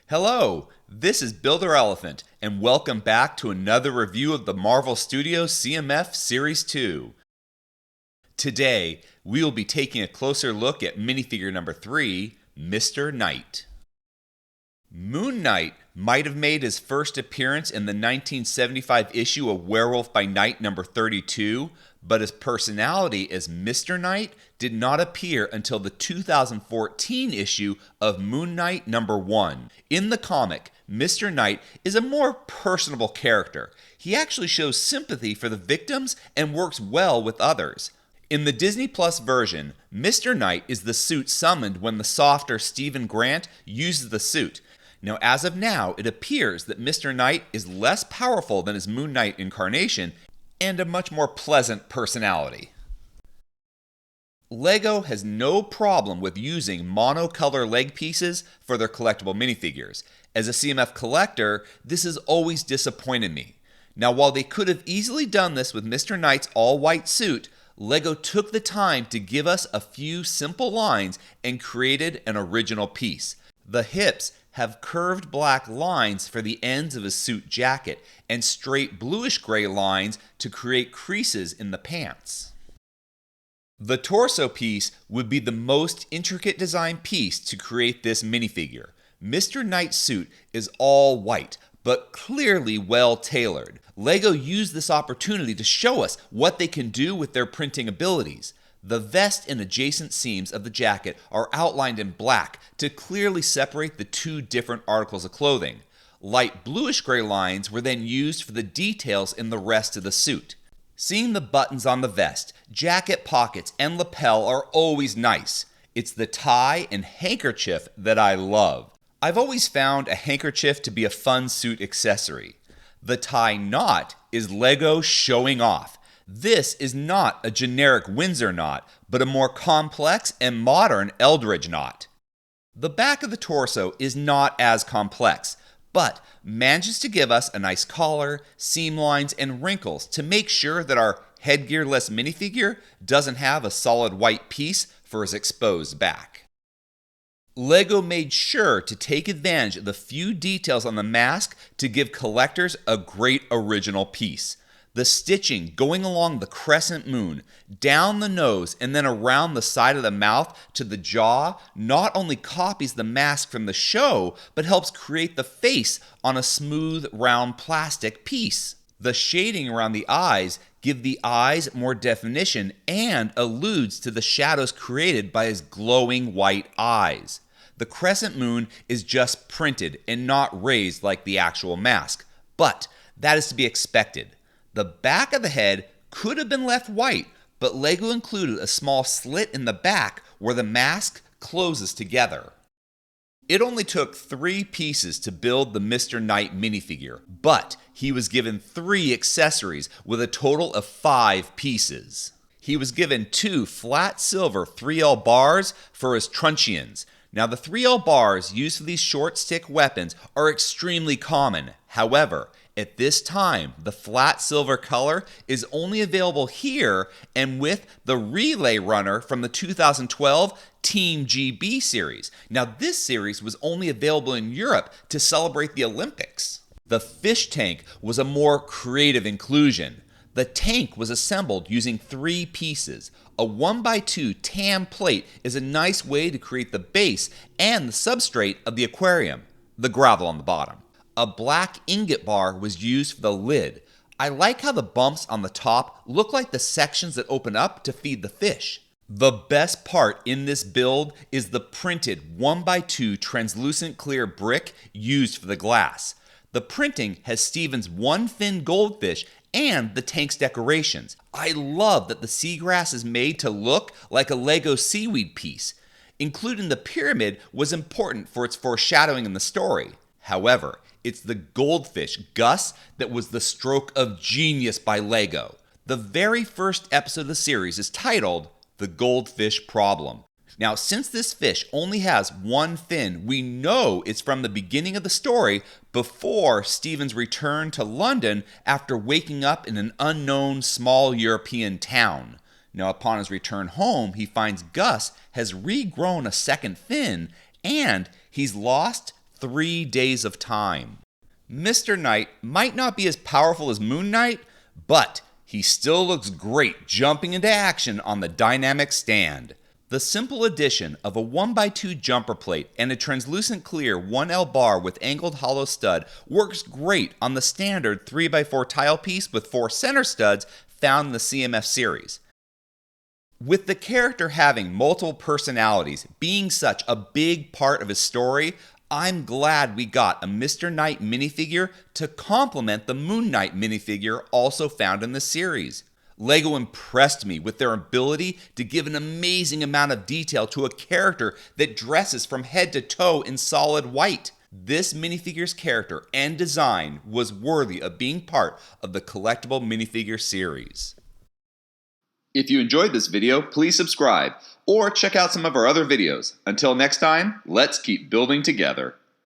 Hello, this is Builder Elephant, and welcome back to another review of the Marvel Studios CMF Series 2. Today, we will be taking a closer look at minifigure number 3, Mr. Knight. Moon Knight might have made his first appearance in the 1975 issue of Werewolf by Night number 32, but his personality as Mr. Knight did not appear until the 2014 issue of Moon Knight number 1. In the comic, Mr. Knight is a more personable character. He actually shows sympathy for the victims and works well with others. In the Disney Plus version, Mr. Knight is the suit summoned when the softer Stephen Grant uses the suit. Now, as of now, it appears that Mr. Knight is less powerful than his Moon Knight incarnation and a much more pleasant personality. LEGO has no problem with using monocolor leg pieces for their collectible minifigures. As a CMF collector, this has always disappointed me. Now, while they could have easily done this with Mr. Knight's all-white suit, LEGO took the time to give us a few simple lines and created an original piece. The hips have curved black lines for the ends of his suit jacket and straight bluish-gray lines to create creases in the pants. The torso piece would be the most intricate design piece to create this minifigure. Mr. Knight's suit is all white, but clearly well tailored. LEGO used this opportunity to show us what they can do with their printing abilities. The vest and adjacent seams of the jacket are outlined in black to clearly separate the two different articles of clothing. Light bluish-gray lines were then used for the details in the rest of the suit. Seeing the buttons on the vest, jacket pockets, and lapel are always nice. It's the tie and handkerchief that I love. I've always found a handkerchief to be a fun suit accessory. The tie knot is LEGO showing off. This is not a generic Windsor knot, but a more complex and modern Eldridge knot. The back of the torso is not as complex, but manages to give us a nice collar, seam lines, and wrinkles to make sure that our headgearless minifigure doesn't have a solid white piece for his exposed back. LEGO made sure to take advantage of the few details on the mask to give collectors a great original piece. The stitching going along the crescent moon, down the nose, and then around the side of the mouth to the jaw not only copies the mask from the show, but helps create the face on a smooth, round plastic piece. The shading around the eyes give the eyes more definition and alludes to the shadows created by his glowing white eyes. The crescent moon is just printed and not raised like the actual mask, but that is to be expected. The back of the head could have been left white, but LEGO included a small slit in the back where the mask closes together. It only took 3 pieces to build the Mr. Knight minifigure, but he was given 3 accessories with a total of 5 pieces. He was given 2 flat silver 3L bars for his truncheons. Now, the 3L bars used for these short stick weapons are extremely common. However, at this time, the flat silver color is only available here and with the Relay Runner from the 2012 Team GB series. Now, this series was only available in Europe to celebrate the Olympics. The fish tank was a more creative inclusion. The tank was assembled using 3 pieces. A 1x2 tan plate is a nice way to create the base and the substrate of the aquarium, the gravel on the bottom. A black ingot bar was used for the lid. I like how the bumps on the top look like the sections that open up to feed the fish. The best part in this build is the printed 1x2 translucent clear brick used for the glass. The printing has Steven's one-fin goldfish and the tank's decorations. I love that the seagrass is made to look like a LEGO seaweed piece. Including the pyramid was important for its foreshadowing in the story. However, it's the goldfish, Gus, that was the stroke of genius by LEGO. The very first episode of the series is titled The Goldfish Problem. Now, since this fish only has one fin, we know it's from the beginning of the story before Stephen's return to London after waking up in an unknown small European town. Now, upon his return home, he finds Gus has regrown a second fin and he's lost 3 days of time. Mr. Knight might not be as powerful as Moon Knight, but he still looks great jumping into action on the dynamic stand. The simple addition of a 1x2 jumper plate and a translucent clear 1L bar with angled hollow stud works great on the standard 3x4 tile piece with 4 center studs found in the CMF series. With the character having multiple personalities being such a big part of his story, I'm glad we got a Mr. Knight minifigure to complement the Moon Knight minifigure also found in the series. LEGO impressed me with their ability to give an amazing amount of detail to a character that dresses from head to toe in solid white. This minifigure's character and design was worthy of being part of the collectible minifigure series. If you enjoyed this video, please subscribe or check out some of our other videos. Until next time, let's keep building together.